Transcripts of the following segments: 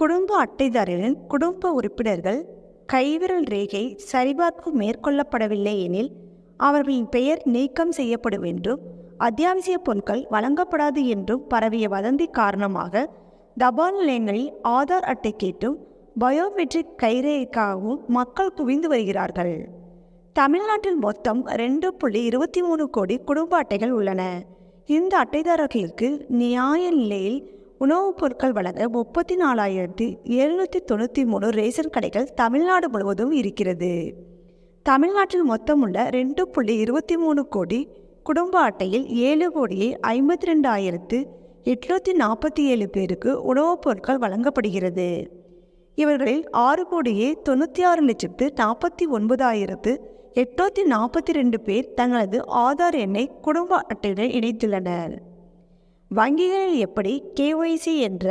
குடும்ப அட்டைதாரரின் குடும்ப உறுப்பினர்கள் கைவிரல் ரேகை சரிபார்ப்பு மேற்கொள்ளப்படவில்லை எனில் அவர்களின் பெயர் நீக்கம் செய்யப்படும் என்றும் அத்தியாவசிய பொருட்கள் வழங்கப்படாது என்றும் பரவிய வதந்தி காரணமாக தபால் நிலையங்களில் ஆதார் அட்டை கேட்டும் பயோமெட்ரிக் கைரேகைக்காகவும் மக்கள் குவிந்து வருகிறார்கள். தமிழ்நாட்டில் மொத்தம் 2.23 கோடி குடும்ப அட்டைகள் உள்ளன. இந்த அட்டைதாரர்களுக்கு நியாய நிலையில் உணவுப் பொருட்கள் வழங்க 34,793 ரேஷன் கடைகள் தமிழ்நாடு முழுவதும் இருக்கிறது. தமிழ்நாட்டில் மொத்தமுள்ள 2.23 கோடி குடும்ப அட்டையில் 7,52,847 பேருக்கு உணவுப் பொருட்கள் வழங்கப்படுகிறது. இவர்களில் 6,96,49,842 பேர் தங்களது ஆதார் எண்ணை குடும்ப அட்டையுடன் இணைத்துள்ளனர். வங்கிகளில் எப்படி KYC என்ற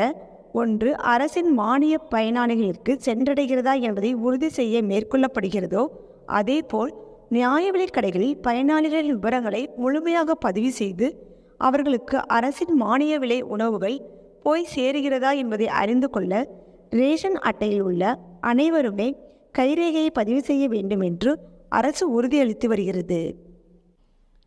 ஒன்று அரசின் மானிய பயனாளிகளுக்கு சென்றடைகிறதா என்பதை உறுதி செய்ய மேற்கொள்ளப்படுகிறதோ அதேபோல் நியாய விலைக் கடைகளில் பயனாளிகளின் விவரங்களை முழுமையாக பதிவு செய்து அவர்களுக்கு அரசின் மானிய விலை உணவுகள் போய் சேருகிறதா என்பதை அறிந்து கொள்ள ரேஷன் அட்டையில் உள்ள அனைவருமே கைரேகையை பதிவு செய்ய வேண்டும் என்று அரசு உறுதியளித்து வருகிறது.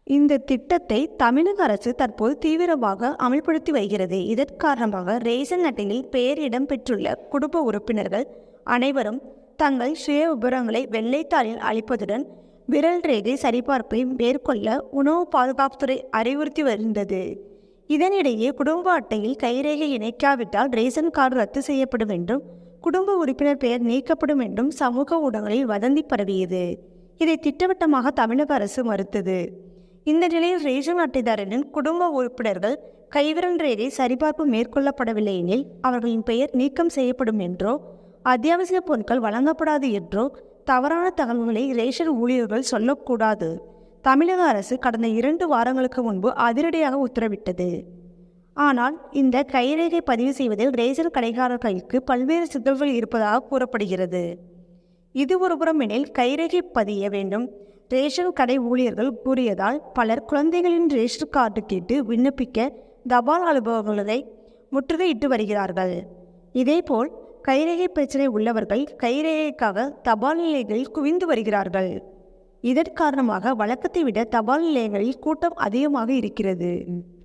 இந்த திட்டத்தை தமிழக அரசு தற்போது தீவிரமாக அமல்படுத்தி வருகிறது. இதன் காரணமாக ரேஷன் அட்டையில் பெயர் இடம்பெற்றுள்ள குடும்ப உறுப்பினர்கள் அனைவரும் தங்கள் சுய விவரங்களை வெள்ளைத்தாளில் அளிப்பதுடன் விரல் ரேகை சரிபார்ப்பை மேற்கொள்ள உணவு பாதுகாப்புத்துறை அறிவுறுத்தி வருகிறது. இதனிடையே குடும்ப அட்டையில் கைரேகை இணைக்காவிட்டால் ரேஷன் கார்டு ரத்து செய்யப்படும் என்றும் குடும்ப உறுப்பினர் பெயர் நீக்கப்படும் என்றும் சமூக ஊடகங்களில் வதந்தி பரவியது. இதை திட்டவட்டமாக தமிழக அரசு மறுத்தது. இந்த நிலையில் ரேஷன் அட்டைதாரரின் குடும்ப உறுப்பினர்கள் கைவிரல் ரேகை சரிபார்ப்பு மேற்கொள்ளப்படவில்லை எனில் அவர்களின் பெயர் நீக்கம் செய்யப்படும் என்றோ அத்தியாவசிய பொருட்கள் வழங்கப்படாது என்றோ தவறான தகவல்களை ரேஷன் ஊழியர்கள் சொல்லக்கூடாது. தமிழக அரசு கடந்த 2 வாரங்களுக்கு முன்பு அதிரடியாக உத்தரவிட்டது. ஆனால் இந்த கைரேகை பதிவு செய்வதில் ரேஷன் கடைக்காரர்களுக்கு பல்வேறு சிக்கல்கள் இருப்பதாக கூறப்படுகிறது. இது ஒருபுறம் எனில் கைரேகை பதிய வேண்டும் ரேஷன் கடை ஊழியர்கள் கூறியதால் பலர் குழந்தைகளின் ரேஷன் கார்டு கேட்டு விண்ணப்பிக்க தபால் அலுவலகங்களை முற்றுகையிட்டு வருகிறார்கள். இதேபோல் கைரேகை பிரச்சனை உள்ளவர்கள் கைரேகைக்காக தபால் நிலையங்களில் குவிந்து வருகிறார்கள். இதன் காரணமாக வழக்கத்தை விட தபால் நிலையங்களில் கூட்டம் அதிகமாக இருக்கிறது.